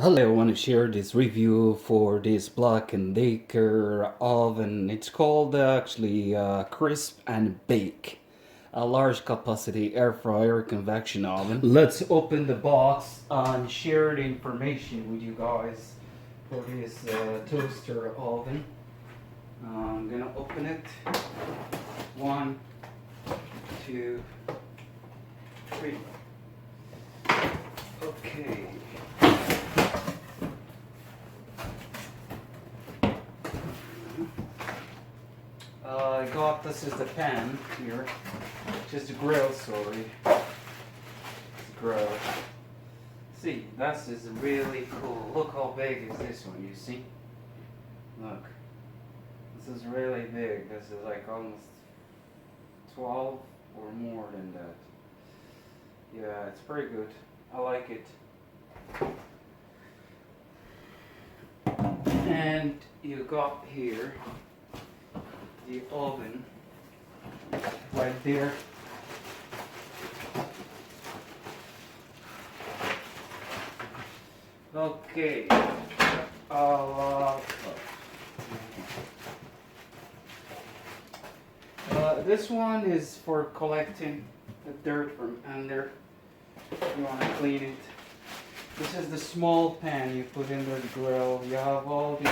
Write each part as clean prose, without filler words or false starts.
Hello, I want to share this review for this Black+Decker oven. It's called actually Crisp and Bake, a large capacity air fryer convection oven. Let's open the box and share the information with you guys for this toaster oven. I'm gonna open it. 1, 2, 3. Okay. I got, this is the pan here, just the grill, sorry. It's grill. See, this is really cool. Look how big is this one, you see? Look. This is really big. This is like almost 12 or more than that. Yeah, it's pretty good. I like it. And you got here the oven right there. Okay. This one is for collecting the dirt from under. You want to clean it. This is the small pan you put in the grill. You have all the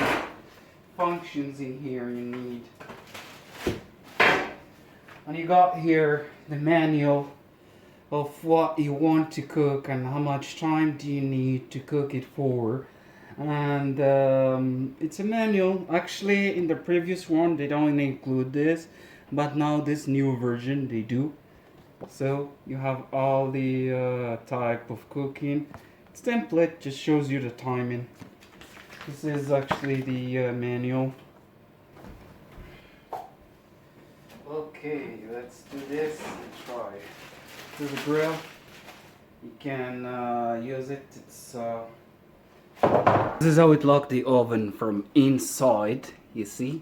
functions in here you need. And you got here the manual of what you want to cook and how much time do you need to cook it for. And it's a manual. Actually, in the previous one they don't include this, but now this new version they do. So you have all the type of cooking. It's template, just shows you the timing. This is actually the manual. Okay, let's do this and try. To the grill, you can use it. It's this is how it locks the oven from inside, you see.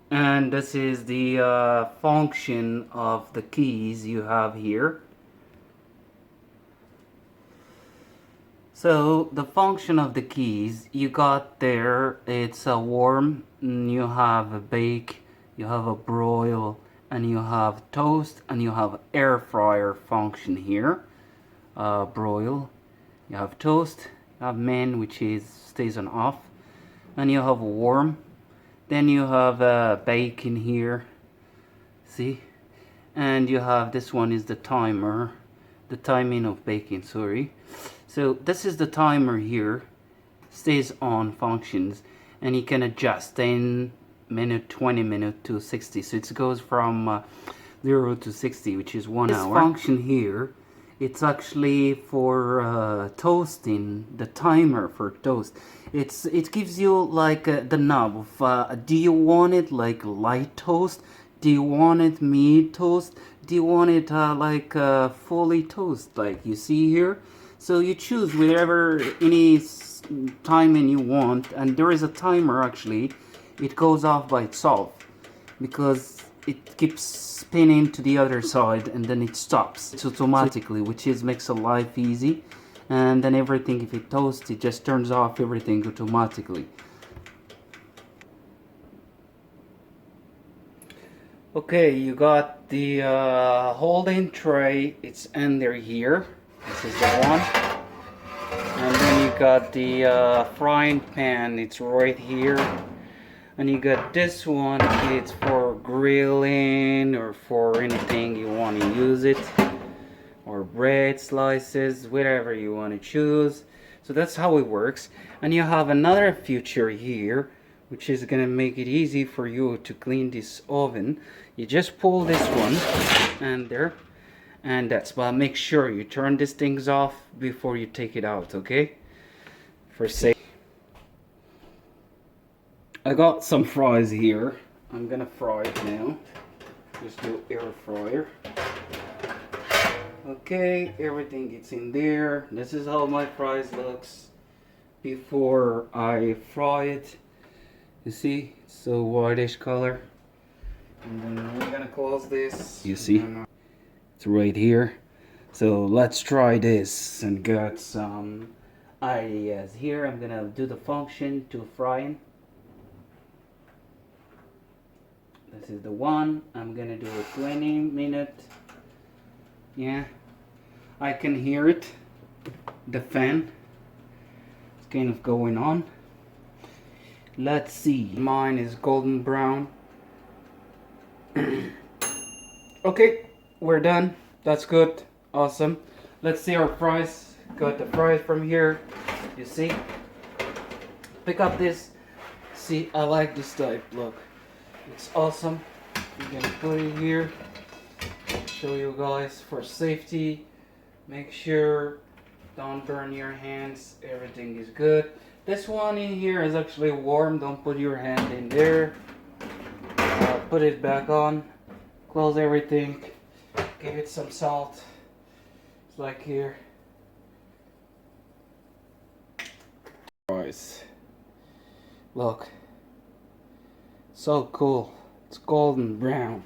And this is the function of the keys you have here. So the function of the keys you got there, it's a warm, you have a bake, you have a broil, and you have toast, and you have air fryer function here. Broil, you have toast, you have main, which is stays on off, and you have warm. Then you have bake in here, see, and you have this one is the timer, the timing of baking, sorry. So this is the timer here, stays on, functions, and you can adjust 10 minute, 20 minute to 60. So it goes from 0 to 60, which is 1 hour. This function here, it's actually for toasting, the timer for toast. It gives you like the knob of do you want it like light toast? Do you want it medium toast? Do you want it like fully toast, like you see here? So you choose whatever any timing you want, and there is a timer actually. It goes off by itself because it keeps spinning to the other side and then it stops. It's automatically, which is makes a life easy. And then everything, if it toasts, it just turns off everything automatically. Okay, you got the holding tray. It's under here. This is the one. And then you got the frying pan. It's right here. And you got this one. It's for grilling or for anything you want to use it, or bread slices, whatever you want to choose. So that's how it works. And you have another feature here, which is gonna make it easy for you to clean this oven. You just pull this one and there, and that's, but make sure you turn these things off before you take it out, okay? For safety. I got some fries here. I'm gonna fry it now. Just do air fryer. Okay, everything gets in there. This is how my fries looks before I fry it. You see, it's so whitish color. And then we're gonna close this. You see, it's right here. So let's try this and get some Yes, here I'm gonna do the function to frying. This is the one. I'm gonna do a 20-minute. Yeah, I can hear it. The fan. It's kind of going on. Let's see. Mine is golden brown. Okay, we're done. That's good. Awesome. Let's see our fries. Got the fries from here. You see? Pick up this. See, I like this type. Look, it's awesome. I'm gonna put it here. Show you guys for safety. Make sure don't burn your hands. Everything is good. This one in here is actually warm. Don't put your hand in there. Put it back on. Close everything. Give it some salt. It's like here. Guys, look. So cool. It's golden brown.